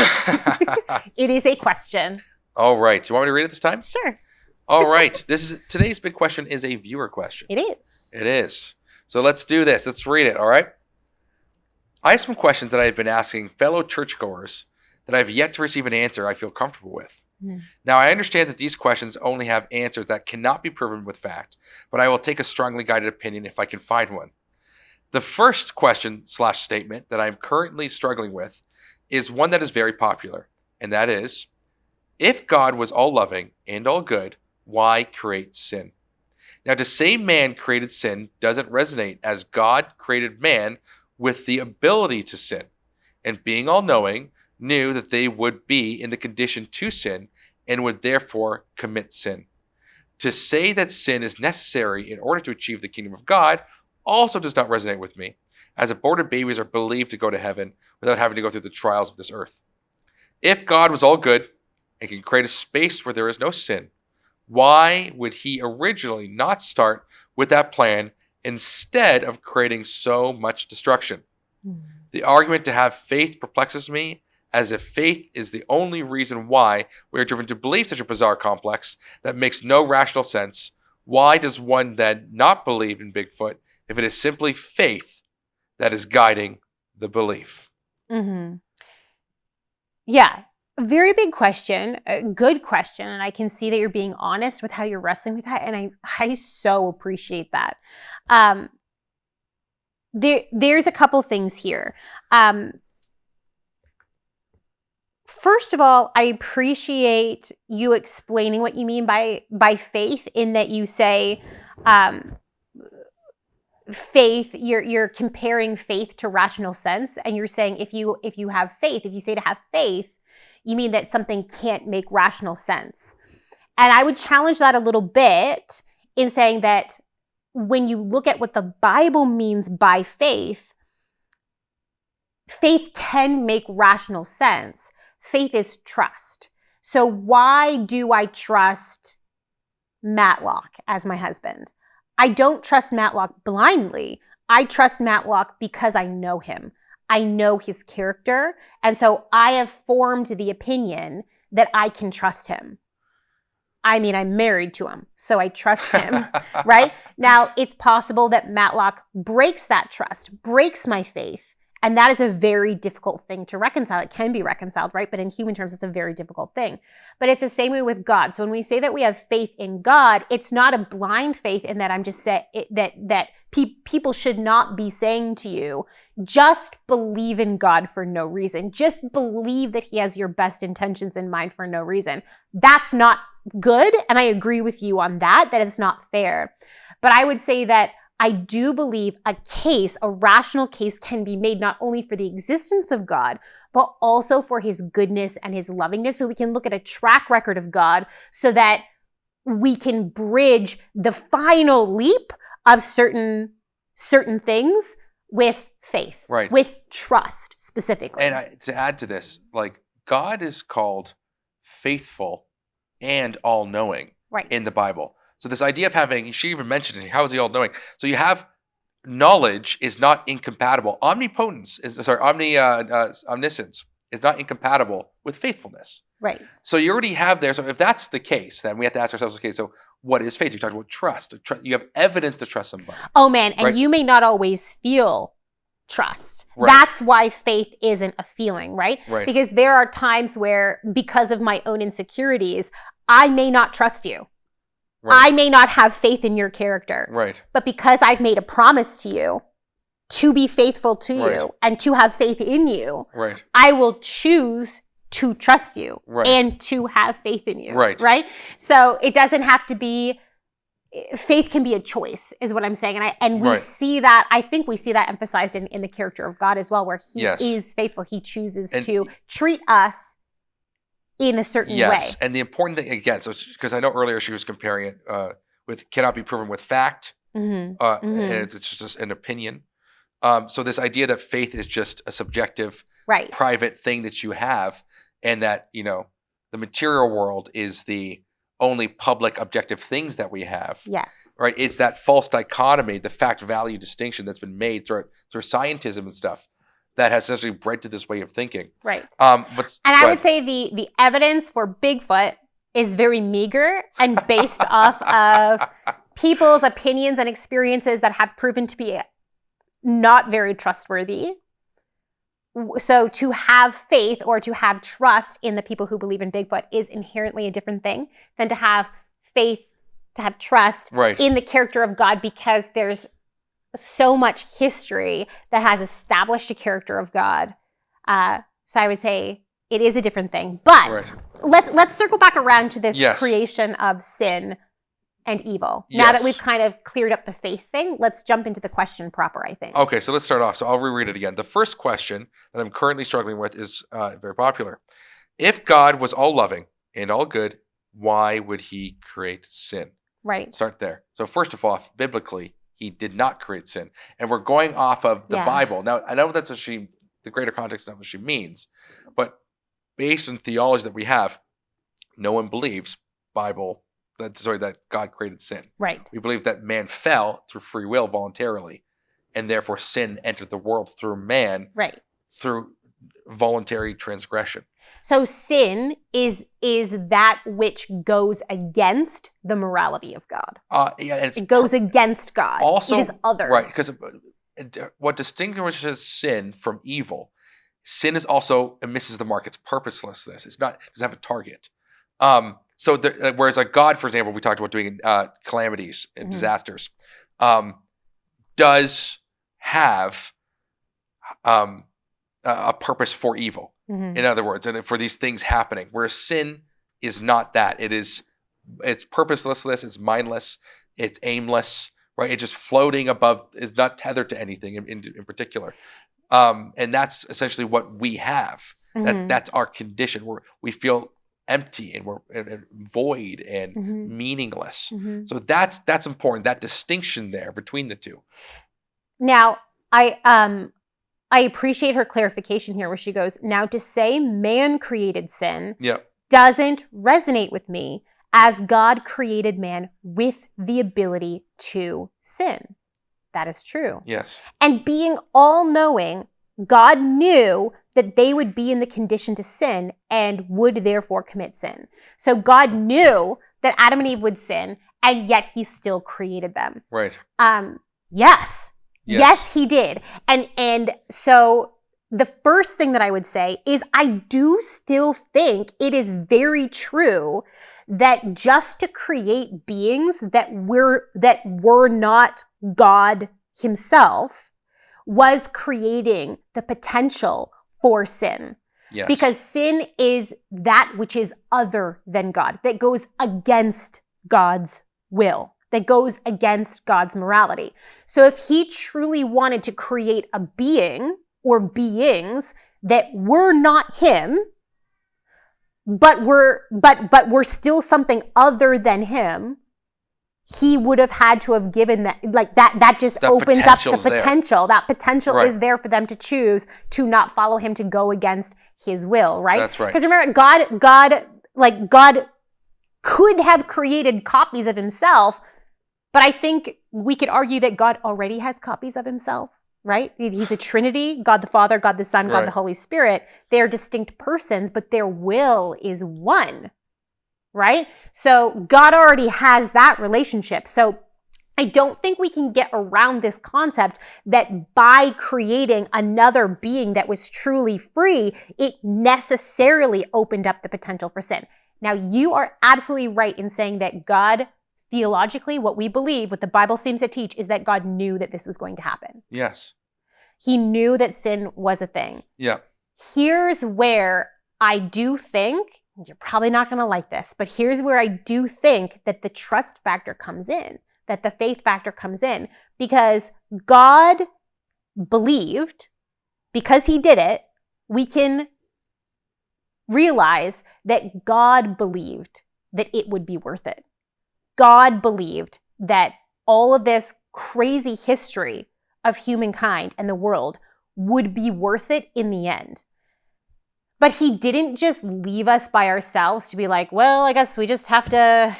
It is a question. All right. Do you want me to read it this time? Sure. All right. Today's big question is a viewer question. It is. It is. So let's do this. Let's read it. All right. I have some questions that I've been asking fellow churchgoers that I've yet to receive an answer I feel comfortable with. Now, I understand that these questions only have answers that cannot be proven with fact, but I will take a strongly guided opinion if I can find one. The first question/statement that I'm currently struggling with is one that is very popular, and that is, if God was all loving and all good, why create sin? Now, to say man created sin doesn't resonate, as God created man with the ability to sin, and being all-knowing, knew that they would be in the condition to sin and would therefore commit sin. To say that sin is necessary in order to achieve the kingdom of God also does not resonate with me, as aborted babies are believed to go to heaven without having to go through the trials of this earth. If God was all good and can create a space where there is no sin, why would he originally not start with that plan instead of creating so much destruction? The argument to have faith perplexes me, as if faith is the only reason why we are driven to believe such a bizarre complex that makes no rational sense, Why does one then not believe in Bigfoot if it is simply faith that is guiding the belief? Mm-hmm. Yeah. Very big question, a good question. And I can see that you're being honest with how you're wrestling with that. And I so appreciate that. There's a couple things here. First of all, I appreciate you explaining what you mean by faith, in that you say faith, you're comparing faith to rational sense, and you're saying if you have faith, if you say to have faith, you mean that something can't make rational sense. And I would challenge that a little bit in saying that when you look at what the Bible means by faith, faith can make rational sense. Faith is trust. So why do I trust Matlock as my husband? I don't trust Matlock blindly. I trust Matlock because I know him. I know his character. And so I have formed the opinion that I can trust him. I mean, I'm married to him, so I trust him, right? Now, it's possible that Matlock breaks that trust, breaks my faith, and that is a very difficult thing to reconcile. It can be reconciled, right? But in human terms, it's a very difficult thing. But it's the same way with God. So when we say that we have faith in God, it's not a blind faith in that I'm just saying that people should not be saying to you, just believe in God for no reason. Just believe that he has your best intentions in mind for no reason. That's not good. And I agree with you on that it's not fair. But I would say that I do believe a rational case can be made not only for the existence of God, but also for his goodness and his lovingness. So we can look at a track record of God so that we can bridge the final leap of certain things with faith, right? With trust specifically. And to add to this, like, God is called faithful and all-knowing, right, in the Bible. So this idea of having, she even mentioned it, how is he all-knowing? So you have knowledge is not incompatible. Omniscience is not incompatible with faithfulness. Right. So you already have there. So if that's the case, then we have to ask ourselves, okay, so what is faith? You talked about trust. You have evidence to trust somebody. Oh man, and right? You may not always feel trust. Right. That's why faith isn't a feeling, right? Right. Because there are times where, because of my own insecurities, I may not trust you. Right. I may not have faith in your character. Right. But because I've made a promise to you to be faithful to you and to have faith in you, right, I will choose to trust you and to have faith in you. Right. Right? So it doesn't have to be, faith can be a choice, is what I'm saying. And we see that, I think we see that emphasized in the character of God as well, where he is faithful. He chooses to treat us in a certain way. And the important thing, again, so because I know earlier she was comparing it with cannot be proven with fact, and it's just an opinion. So this idea that faith is just a subjective, private thing that you have, and that, the material world is the only public objective things that we have. Yes. Right? It's that false dichotomy, the fact-value distinction that's been made through scientism and stuff, that has essentially bred to this way of thinking. Right. I would say the evidence for Bigfoot is very meager and based off of people's opinions and experiences that have proven to be not very trustworthy. So to have faith or to have trust in the people who believe in Bigfoot is inherently a different thing than to have faith, to have trust in the character of God, because there's so much history that has established a character of God. So I would say it is a different thing. But let's circle back around to this creation of sin and evil. Now that we've kind of cleared up the faith thing, let's jump into the question proper, I think. Okay, so let's start off. So I'll reread it again. The first question that I'm currently struggling with is very popular. If God was all loving and all good, why would he create sin? Right. Start there. So first of all, biblically, he did not create sin. And we're going off of the Bible. Now, I know that's what the greater context of what she means, but based on theology that we have, no one believes that God created sin. Right. We believe that man fell through free will voluntarily, and therefore sin entered the world through man. Right. Through voluntary transgression. So sin is that which goes against the morality of God. It goes against God. Also, it is other. Right, because what distinguishes sin from evil, sin is also, it misses the mark. It's purposelessness. It doesn't have a target. Whereas like God, for example, we talked about doing calamities and disasters, does have a purpose for evil. In other words, and for these things happening, whereas sin is not that. It's purposelessness, it's mindless, it's aimless, right? It's just floating above, it's not tethered to anything in particular. And that's essentially what we have. That's our condition. We feel empty and we're void and meaningless. So that's important, that distinction there between the two. Now, I appreciate her clarification here where she goes, now to say man created sin doesn't resonate with me, as God created man with the ability to sin. That is true. Yes. And being all-knowing, God knew that they would be in the condition to sin and would therefore commit sin. So God knew that Adam and Eve would sin, and yet he still created them. Right. Yes. Yes, he did. And so the first thing that I would say is I do still think it is very true that just to create beings that were not God himself was creating the potential for sin. Yes. Because sin is that which is other than God, that goes against God's will, that goes against God's morality. So if he truly wanted to create a being or beings that were not him, but were still something other than him, he would have had to have given that just opens up the potential. That potential is there for them to choose to not follow him, to go against his will, right? That's right. Because remember, God could have created copies of himself, but I think we could argue that God already has copies of himself, right? He's a Trinity, God the Father, God the Son, God the Holy Spirit. They're distinct persons, but their will is one, right? So God already has that relationship. So I don't think we can get around this concept that by creating another being that was truly free, it necessarily opened up the potential for sin. Now, you are absolutely right in saying that God, theologically, what we believe, what the Bible seems to teach, is that God knew that this was going to happen. Yes. He knew that sin was a thing. Yeah. Here's where I do think, you're probably not going to like this, but here's where I do think that the trust factor comes in, that the faith factor comes in, because God believed, because he did it, we can realize that God believed that it would be worth it. God believed that all of this crazy history of humankind and the world would be worth it in the end. But he didn't just leave us by ourselves to be like, well, I guess we just have to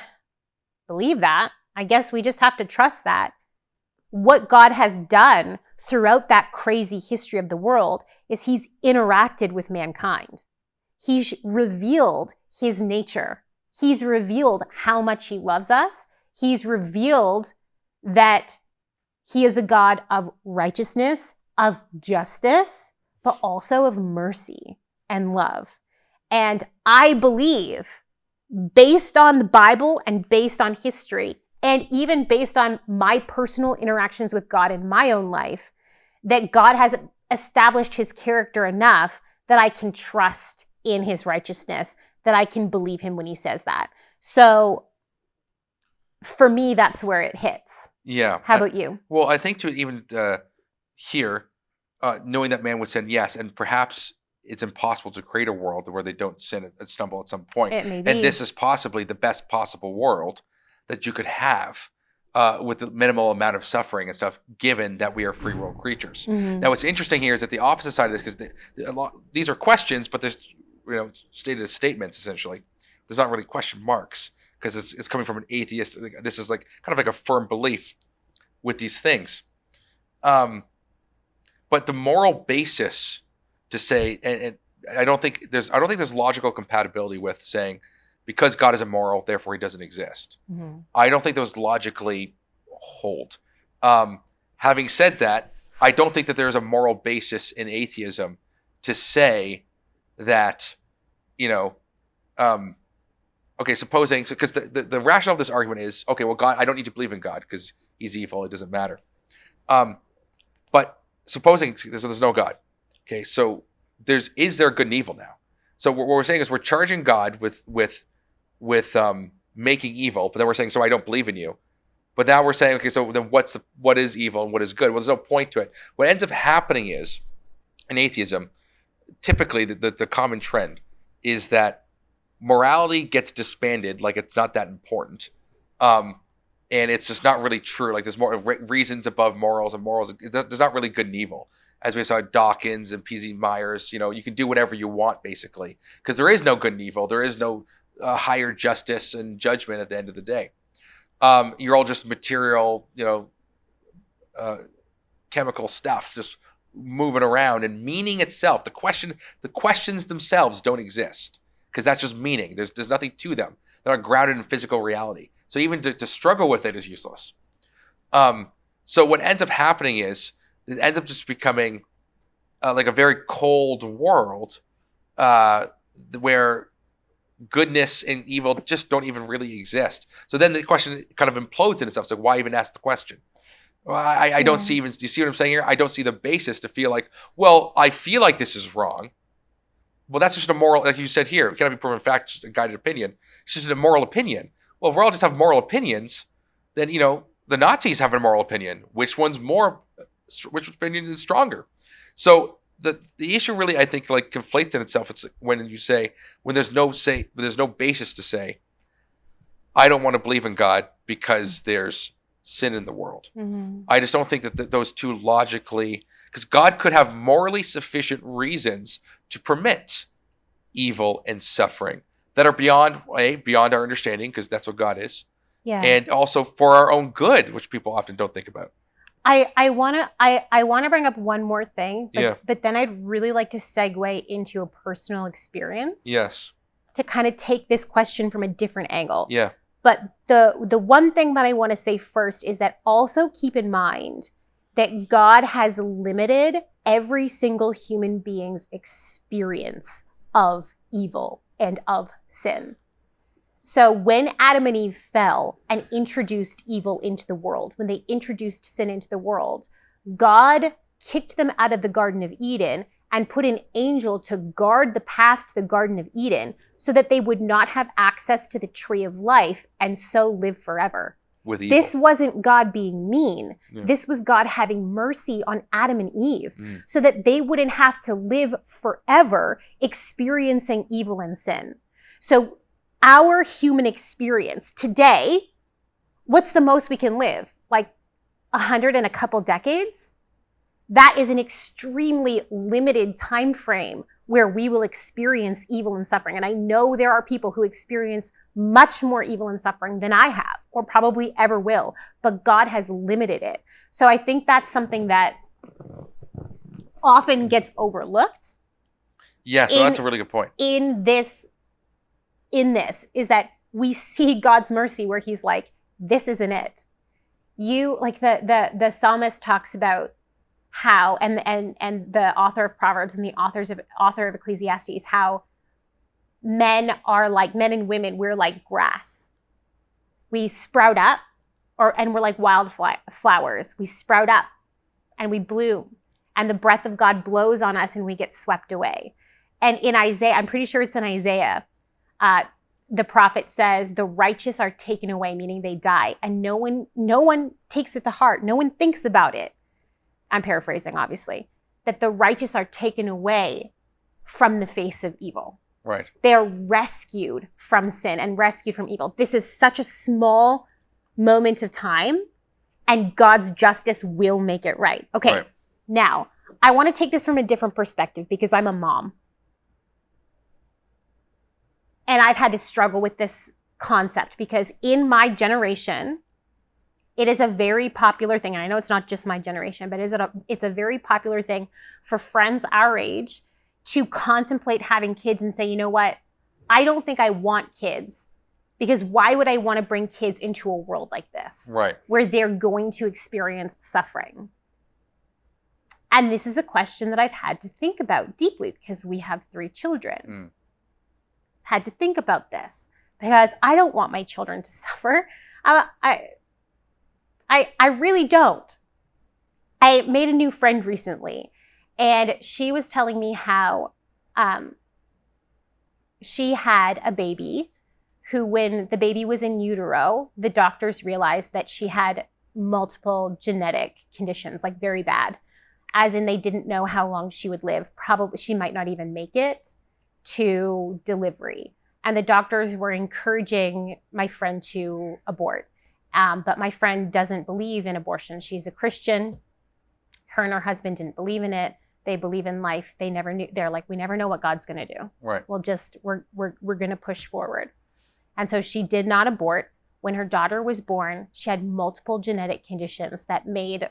believe that. I guess we just have to trust that. What God has done throughout that crazy history of the world is he's interacted with mankind. He's revealed his nature. He's revealed how much he loves us. He's revealed that he is a God of righteousness, of justice, but also of mercy and love. And I believe, based on the Bible and based on history, and even based on my personal interactions with God in my own life, that God has established his character enough that I can trust in his righteousness, that I can believe him when he says that. So for me, that's where it hits. Yeah. How about you? Well, I think to even here, knowing that man would sin, yes, and perhaps it's impossible to create a world where they don't sin and stumble at some point. It may be. And this is possibly the best possible world that you could have with the minimal amount of suffering and stuff, given that we are free will creatures. Mm-hmm. Now, what's interesting here is that the opposite side of this, because these are questions, but there's stated as statements essentially. There's not really question marks because it's coming from an atheist. This is like kind of like a firm belief with these things. But the moral basis to say, and I don't think there's logical compatibility with saying because God is immoral, therefore he doesn't exist. Mm-hmm. I don't think those logically hold. Having said that, I don't think that there's a moral basis in atheism to say that, okay, supposing, because the rationale of this argument is, okay, well, God, I don't need to believe in God because he's evil, it doesn't matter. But supposing there's no God, okay, so is there good and evil now? So what we're saying is we're charging God with making evil, but then we're saying, so I don't believe in you. But now we're saying, okay, so then what is evil and what is good? Well, there's no point to it. What ends up happening is, in atheism, typically the common trend is that morality gets disbanded, like it's not that important. And it's just not really true. Like there's more reasons above morals, and morals, there's not really good and evil. As we saw Dawkins and P.Z. Myers, you can do whatever you want, basically. Because there is no good and evil. There is no higher justice and judgment at the end of the day. You're all just material, chemical stuff, just moving around. And meaning itself, the questions themselves don't exist. Because that's just meaning. There's nothing to them. They're not grounded in physical reality. So even to struggle with it is useless. So what ends up happening is, it ends up just becoming like a very cold world where goodness and evil just don't even really exist. So then the question kind of implodes in itself. So why even ask the question? Well, I don't see even, do you see what I'm saying here? I don't see the basis to feel like, well, I feel like this is wrong. Well, that's just a moral, like you said here, it cannot be proven fact, just a guided opinion. It's just a moral opinion. Well, if we're all just have moral opinions, then, the Nazis have a moral opinion. Which opinion is stronger? So the issue really, I think, like conflates in itself. It's when there's no basis to say, I don't want to believe in God because there's sin in the world. Mm-hmm. I just don't think that those two logically, because God could have morally sufficient reasons to permit evil and suffering that are beyond our understanding, because that's what God is. Yeah. And also for our own good, which people often don't think about. I wanna bring up one more thing, but then I'd really like to segue into a personal experience. Yes. To kind of take this question from a different angle. Yeah. But the one thing that I want to say first is that also keep in mind that God has limited every single human being's experience of evil and of sin. So when Adam and Eve fell and introduced evil into the world, when they introduced sin into the world, God kicked them out of the Garden of Eden and put an angel to guard the path to the Garden of Eden so that they would not have access to the tree of life and so live forever. With evil. This wasn't God being mean. Yeah. This was God having mercy on Adam and Eve so that they wouldn't have to live forever experiencing evil and sin. So our human experience today, what's the most we can live? Like 100 and a couple decades? That is an extremely limited time frame where we will experience evil and suffering. And I know there are people who experience much more evil and suffering than I have, or probably ever will, but God has limited it. So I think that's something that often gets overlooked. Yeah, so that's a really good point. In this is that we see God's mercy where he's like, this isn't it. You, like the psalmist talks about how, and the author of Proverbs and the author of Ecclesiastes, how men and women, we're like grass. We sprout up, and we're like wild flowers. We sprout up and we bloom, and the breath of God blows on us and we get swept away. And in Isaiah, I'm pretty sure it's in Isaiah, the prophet says, the righteous are taken away, meaning they die. And no one takes it to heart. No one thinks about it. I'm paraphrasing, obviously, that the righteous are taken away from the face of evil. Right. They're rescued from sin and rescued from evil. This is such a small moment of time, and God's justice will make it right. Okay, right. Now, I want to take this from a different perspective because I'm a mom. And I've had to struggle with this concept because in my generation, it is a very popular thing. And I know it's not just my generation, but it's a very popular thing for friends our age to contemplate having kids and say, you know what? I don't think I want kids, because why would I want to bring kids into a world like this? Right. Where they're going to experience suffering. And this is a question that I've had to think about deeply because we have 3 children. Had to think about this because I don't want my children to suffer. I really don't. I made a new friend recently, and she was telling me how she had a baby who, when the baby was in utero, the doctors realized that she had multiple genetic conditions, like very bad, as in they didn't know how long she would live. Probably she might not even make it to delivery. And the doctors were encouraging my friend to abort. But my friend doesn't believe in abortion. She's a Christian. Her and her husband didn't believe in it. They believe in life. They never knew. They're like, we never know what God's going to do. Right. We're going to push forward. And so she did not abort. When her daughter was born, she had multiple genetic conditions that made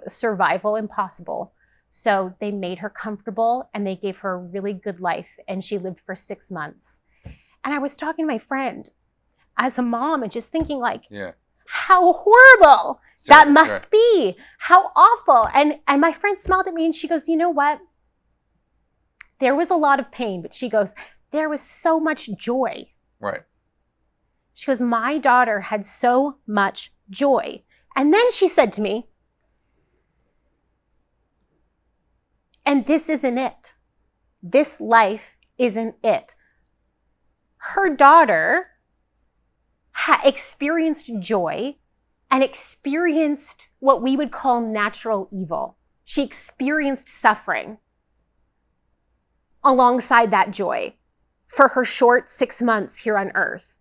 survival impossible. So they made her comfortable and they gave her a really good life. And she lived for 6 months. And I was talking to my friend as a mom and just thinking like, how horrible that must be. How awful. And my friend smiled at me and she goes, you know what? There was a lot of pain, but she goes, there was so much joy. Right. She goes, my daughter had so much joy. And then she said to me, and this isn't it. This life isn't it. Her daughter experienced joy and experienced what we would call natural evil. She experienced suffering alongside that joy for her short 6 months here on earth.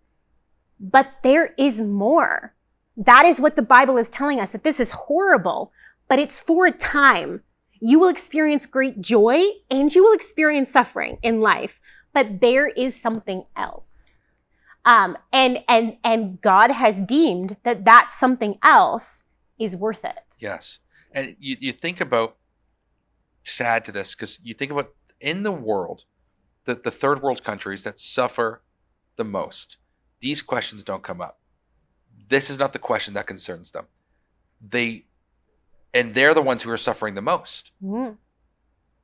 But there is more. That is what the Bible is telling us, that this is horrible, but it's for a time. You will experience great joy and you will experience suffering in life, but there is something else. And God has deemed that something else is worth it. Yes. And you think about, sad to this, because you think about in the world, the third world countries that suffer the most, these questions don't come up. This is not the question that concerns them. They're the ones who are suffering the most. Mm-hmm.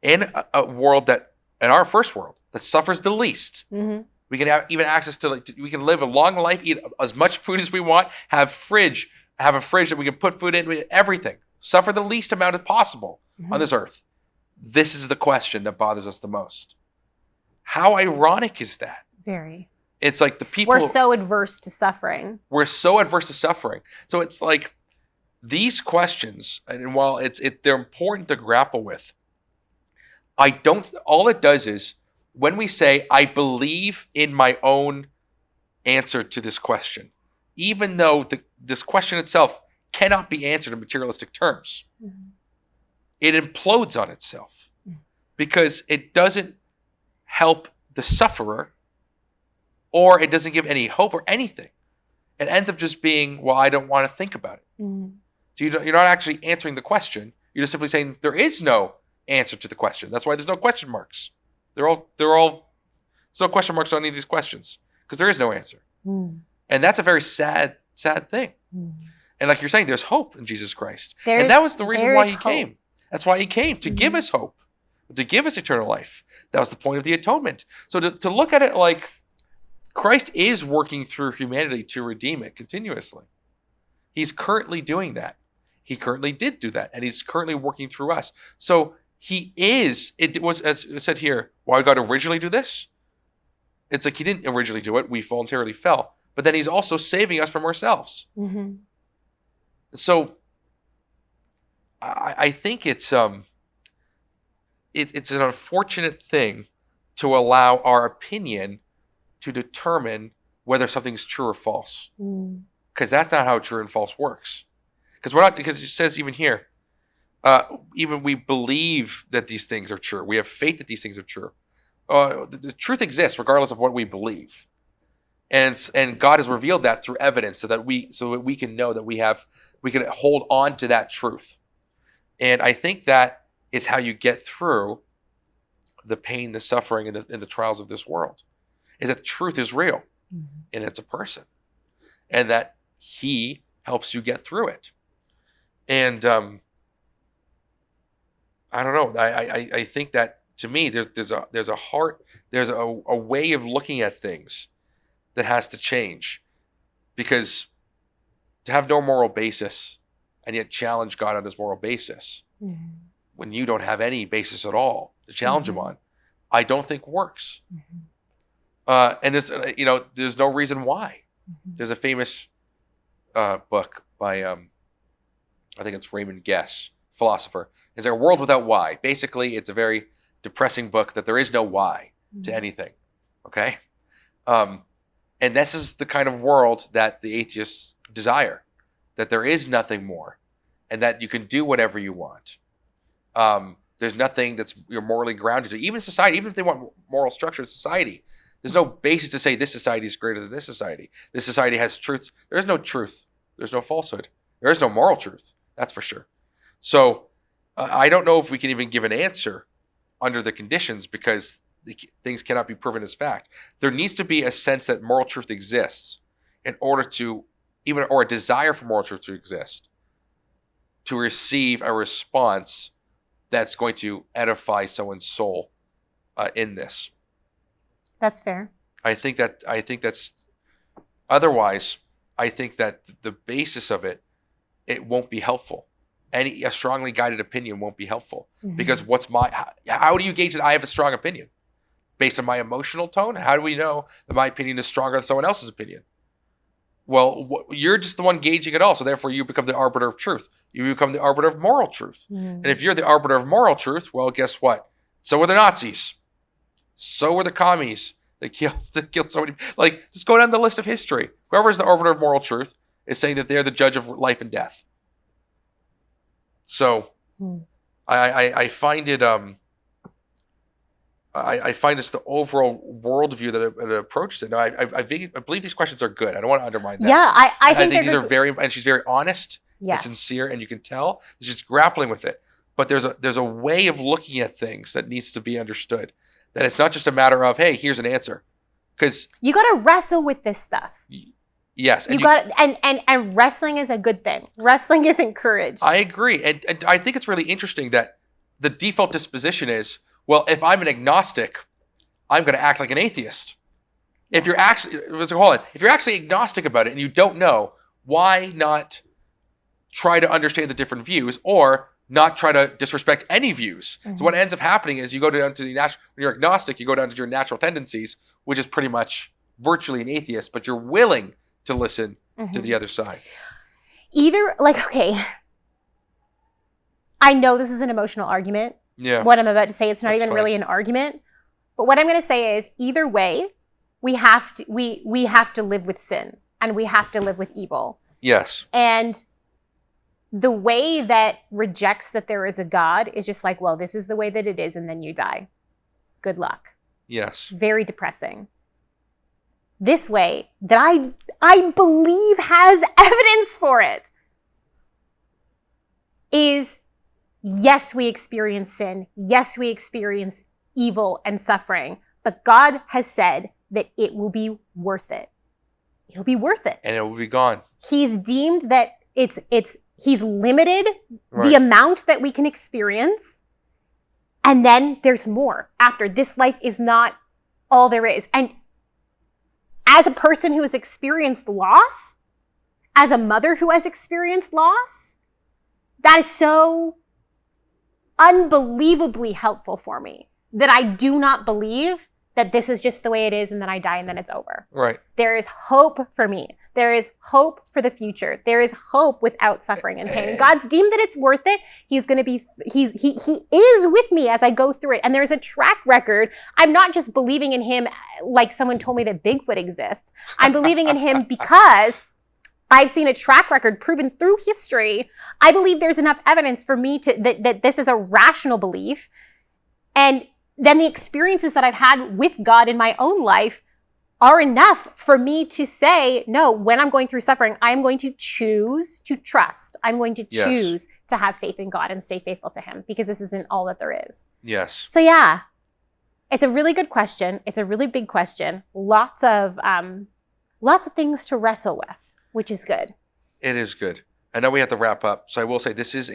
In a world in our first world, that suffers the least. Mm-hmm. We can have even access to, we can live a long life, eat as much food as we want, have a fridge that we can put food in, everything. Suffer the least amount as possible on this earth. This is the question that bothers us the most. How ironic is that? Very. It's like the people... We're so adverse to suffering. We're so adverse to suffering. So it's like these questions, and while they're important to grapple with, all it does is, when we say, I believe in my own answer to this question, even though this question itself cannot be answered in materialistic terms, it implodes on itself because it doesn't help the sufferer, or it doesn't give any hope or anything. It ends up just being, well, I don't want to think about it. So you're not actually answering the question. You're just simply saying there is no answer to the question. That's why there's no question marks. There's no question marks on any of these questions because there is no answer. And that's a very sad thing. And like you're saying, there's hope in Jesus Christ. And that was the reason why he came. That's why he came, to give us hope, to give us eternal life. That was the point of the atonement. So to look at it like Christ is working through humanity to redeem it continuously. He's currently doing that. He currently did do that. And he's currently working through us. So it was, as it said here, why God originally do this? It's like he didn't originally do it. We voluntarily fell. But then he's also saving us from ourselves. So I think it's an unfortunate thing to allow our opinion to determine whether something's true or false. Because that's not how true and false works. Because it says even here, even we believe that these things are true. We have faith that these things are true. The truth exists regardless of what we believe. And God has revealed that through evidence so that we can know that we can hold on to that truth. And I think that is how you get through the pain, the suffering, and the trials of this world. Is that truth is real, and it's a person, and that he helps you get through it. And I don't know. I think that, to me, there's a heart, there's a way of looking at things that has to change, because to have no moral basis and yet challenge God on his moral basis when you don't have any basis at all to challenge him on, I don't think works. And it's, there's no reason why. There's a famous book by I think it's Raymond Guess, philosopher. Is there a world without why? Basically, it's a very depressing book that there is no why to anything. Okay? And this is the kind of world that the atheists desire, that there is nothing more, and that you can do whatever you want. There's nothing that's you're morally grounded to. Even society, even if they want moral structure of society, there's no basis to say this society is greater than this society. This society has truths. There is no truth. There's no falsehood. There is no moral truth. That's for sure. So I don't know if we can even give an answer under the conditions, because things cannot be proven as fact. There needs to be a sense that moral truth exists in order to or a desire for moral truth to exist, to receive a response that's going to edify someone's soul in this. That's fair. I think that's otherwise. I think that the basis of it won't be helpful. A strongly guided opinion won't be helpful, because how do you gauge that I have a strong opinion? Based on my emotional tone? How do we know that my opinion is stronger than someone else's opinion? Well, you're just the one gauging it all, so therefore you become the arbiter of truth. You become the arbiter of moral truth. And if you're the arbiter of moral truth, well, guess what? So were the Nazis. So were the commies. They killed so many. Like, just go down the list of history. Whoever is the arbiter of moral truth is saying that they're the judge of life and death. So I find it I find it's the overall worldview that it approaches it. Now, I believe these questions are good. I don't want to undermine that. Yeah, I think these are very, and she's very honest and sincere, and you can tell she's grappling with it. But there's a way of looking at things that needs to be understood. That it's not just a matter of, hey, here's an answer, because you got to wrestle with this stuff. Yes, and wrestling is a good thing. Wrestling is encouraged. I agree, and I think it's really interesting that the default disposition is, well, if I'm an agnostic, I'm going to act like an atheist. If you're actually agnostic about it and you don't know, why not try to understand the different views, or not try to disrespect any views? So what ends up happening is you go down to the natural. When you're agnostic, you go down to your natural tendencies, which is pretty much virtually an atheist, but you're willing to listen to the other side. I know this is an emotional argument. Yeah. What I'm about to say, it's not even really an argument. But what I'm going to say is, either way, we have to live with sin, and we have to live with evil. Yes. And the way that rejects that there is a God is just like, well, this is the way that it is, and then you die. Good luck. Yes. Very depressing. This way, that I believe has evidence for it, is, yes, we experience sin. Yes, we experience evil and suffering. But God has said that it will be worth it. It'll be worth it. And it will be gone. He's deemed that he's limited the amount that we can experience. And then there's more after. This life is not all there is. And as a person who has experienced loss, as a mother who has experienced loss, that is so unbelievably helpful for me, that I do not believe that this is just the way it is and then I die and then it's over. Right. There is hope for me. There is hope for the future. There is hope without suffering and pain. God's deemed that it's worth it. He's going to be, he is with me as I go through it. And there's a track record. I'm not just believing in him like someone told me that Bigfoot exists. I'm believing in him because I've seen a track record proven through history. I believe there's enough evidence for me that this is a rational belief. And then the experiences that I've had with God in my own life are enough for me to say, no, when I'm going through suffering, I'm going to choose to trust. I'm going to choose to have faith in God and stay faithful to him, because this isn't all that there is. Yes. So yeah, It's a really good question. It's a really big question. Lots of things to wrestle with, which is good. It is good. I know we have to wrap up, so I will say this is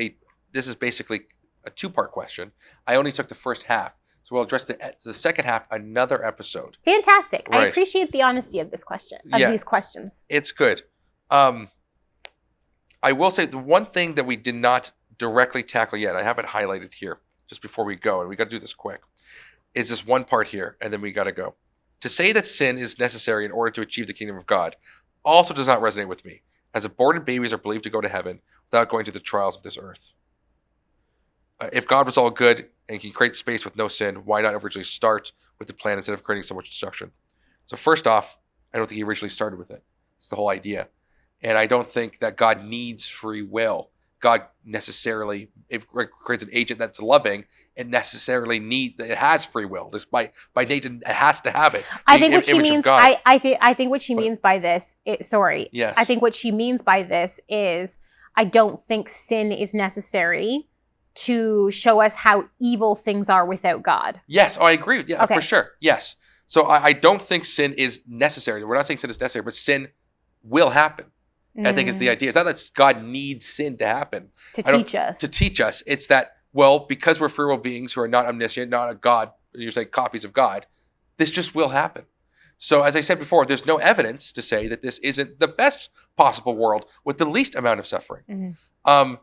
basically a two-part question. I only took the first half, so we'll address the second half another episode. Fantastic. Right. I appreciate the honesty of this question. These questions. It's good. I will say the one thing that we did not directly tackle yet, I have it highlighted here just before we go, and we got to do this quick, is this one part here, and then we got to go. To say that sin is necessary in order to achieve the kingdom of God also does not resonate with me, as aborted babies are believed to go to heaven without going to the trials of this earth. If God was all good and can create space with no sin, why not originally start with the plan instead of creating so much destruction? So first off, I don't think he originally started with it. It's the whole idea. And I don't think that God needs free will. God necessarily, if it creates an agent that's loving, it has free will. Just by nature, it has to have it. I think what she means. I think what she means by this. Yes. I think what she means by this is I don't think sin is necessary to show us how evil things are without God. Yes, I agree with you. Okay. For sure. Yes. So I don't think sin is necessary. We're not saying sin is necessary, but sin will happen. I think it's the idea. It's not that God needs sin to happen. To teach us. To teach us. It's that, well, because we're free will beings who are not omniscient, not a God, you're saying copies of God, this just will happen. So as I said before, there's no evidence to say that this isn't the best possible world with the least amount of suffering. Mm-hmm.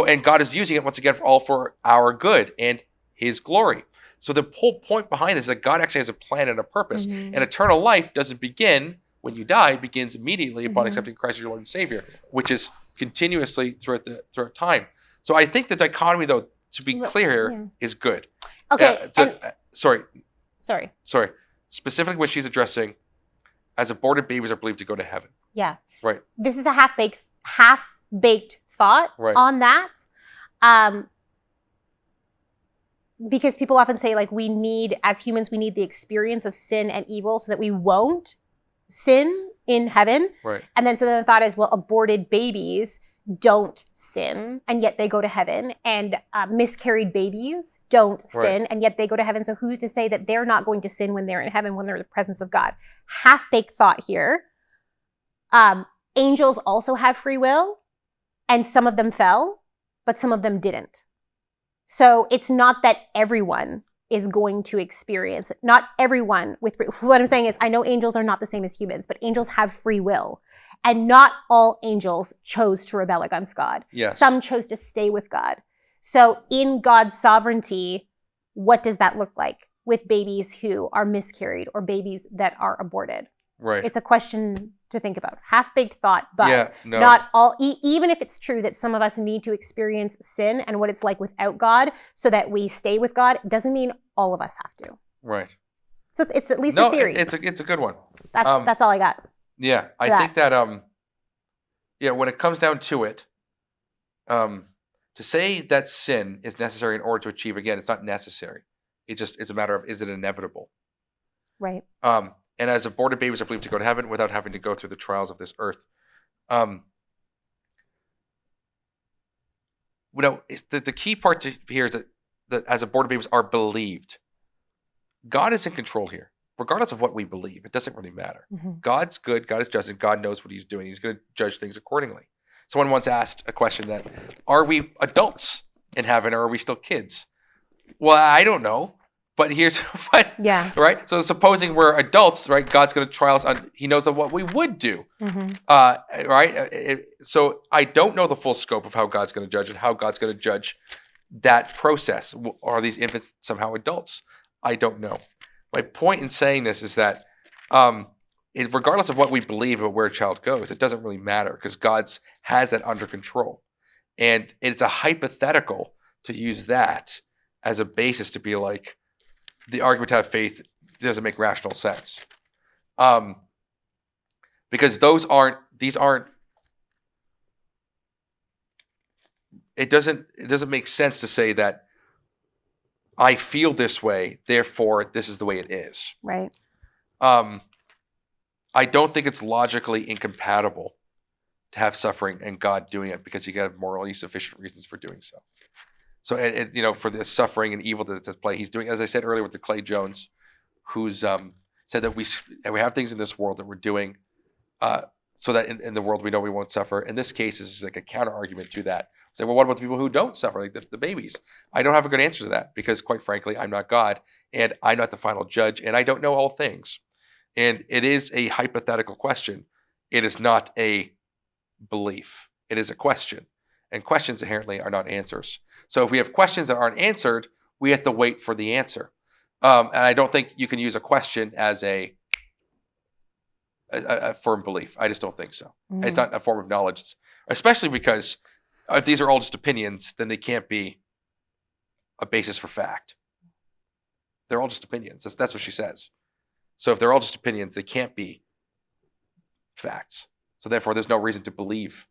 And God is using it once again for our good and his glory. So the whole point behind this is that God actually has a plan and a purpose. Mm-hmm. And eternal life doesn't begin when you die, it begins immediately upon accepting Christ as your Lord and Savior, which is continuously throughout time. So I think the dichotomy, though, to be clear here, is good. Okay. Sorry. Sorry. Specifically what she's addressing, as aborted babies are believed to go to heaven. Yeah. Right. This is a half-baked thought on that. Because people often say, like, as humans, we need the experience of sin and evil so that we won't sin in heaven. Right. And then so the thought is, well, aborted babies don't sin, and yet they go to heaven. And miscarried babies don't sin, and yet they go to heaven. So who's to say that they're not going to sin when they're in heaven, when they're in the presence of God? Half-baked thought here. Angels also have free will, and some of them fell, but some of them didn't. So it's not that everyone is going to experience it. Not everyone what I'm saying is, I know angels are not the same as humans, but angels have free will. And not all angels chose to rebel against God. Yes. Some chose to stay with God. So in God's sovereignty, what does that look like with babies who are miscarried or babies that are aborted? Right. It's a question to think about. Half-baked thought, but not all. Even if it's true that some of us need to experience sin and what it's like without God so that we stay with God, it doesn't mean all of us have to. Right. So it's at least a theory. It's a good one. That's all I got. Yeah, I think that when it comes down to it, to say that sin is necessary in order to achieve, again, it's not necessary. It's a matter of, is it inevitable? Right. And as aborted babies are believed to go to heaven without having to go through the trials of this earth. The key part here is that as aborted babies are believed, God is in control here. Regardless of what we believe, it doesn't really matter. Mm-hmm. God's good, God is just, and God knows what he's doing. He's going to judge things accordingly. Someone once asked a question that, are we adults in heaven or are we still kids? Well, I don't know. But here's what, right? So supposing we're adults, right? God's going to trial us on, he knows what we would do, right? So I don't know the full scope of how God's going to judge and how God's going to judge that process. Are these infants somehow adults? I don't know. My point in saying this is that regardless of what we believe about where a child goes, it doesn't really matter because God has that under control. And it's a hypothetical to use that as a basis to be like, the argument to have faith doesn't make rational sense. Because it doesn't make sense to say that I feel this way, therefore this is the way it is. Right. I don't think it's logically incompatible to have suffering and God doing it because you have morally sufficient reasons for doing so. So, for the suffering and evil that's at play, he's doing, as I said earlier with the Clay Jones who's said that we have things in this world that we're doing so that in the world we know we won't suffer. In this case, this is like a counter argument to that. Say, well, what about the people who don't suffer, like the babies? I don't have a good answer to that because, quite frankly, I'm not God, and I'm not the final judge, and I don't know all things. And it is a hypothetical question. It is not a belief. It is a question. And questions inherently are not answers. So if we have questions that aren't answered, we have to wait for the answer. And I don't think you can use a question as a firm belief. I just don't think so. It's not a form of knowledge, especially because if these are all just opinions, then they can't be a basis for fact. They're all just opinions. That's what she says. So if they're all just opinions, they can't be facts. So therefore, there's no reason to believe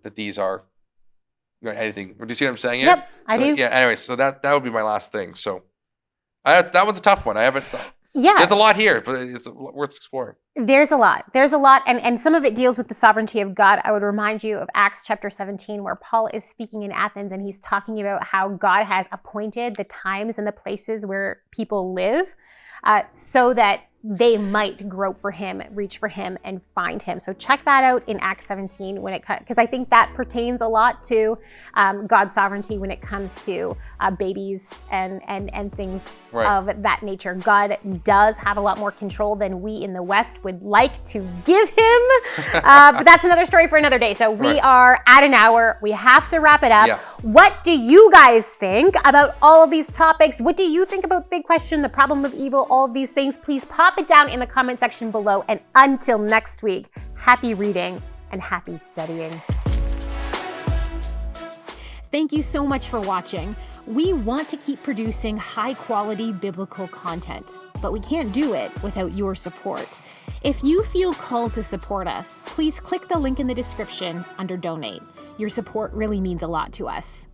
that these are anything. Do you see what I'm saying here? Yep, I do. Yeah. Anyway, so that would be my last thing. So that one's a tough one. I haven't. Yeah. There's a lot here, but it's worth exploring. There's a lot. And some of it deals with the sovereignty of God. I would remind you of Acts chapter 17, where Paul is speaking in Athens, and he's talking about how God has appointed the times and the places where people live so that they might grope for him, reach for him, and find him. So check that out in Acts 17 because I think that pertains a lot to God's sovereignty when it comes to babies and things of that nature. God does have a lot more control than we in the West would like to give him, but that's another story for another day. So we are at an hour. We have to wrap it up. Yeah. What do you guys think about all of these topics? What do you think about the big question, the problem of evil, all of these things? Please pop it down in the comment section below. And until next week, happy reading and happy studying. Thank you so much for watching. We want to keep producing high quality biblical content, but we can't do it without your support. If you feel called to support us, please click the link in the description under donate. Your support really means a lot to us.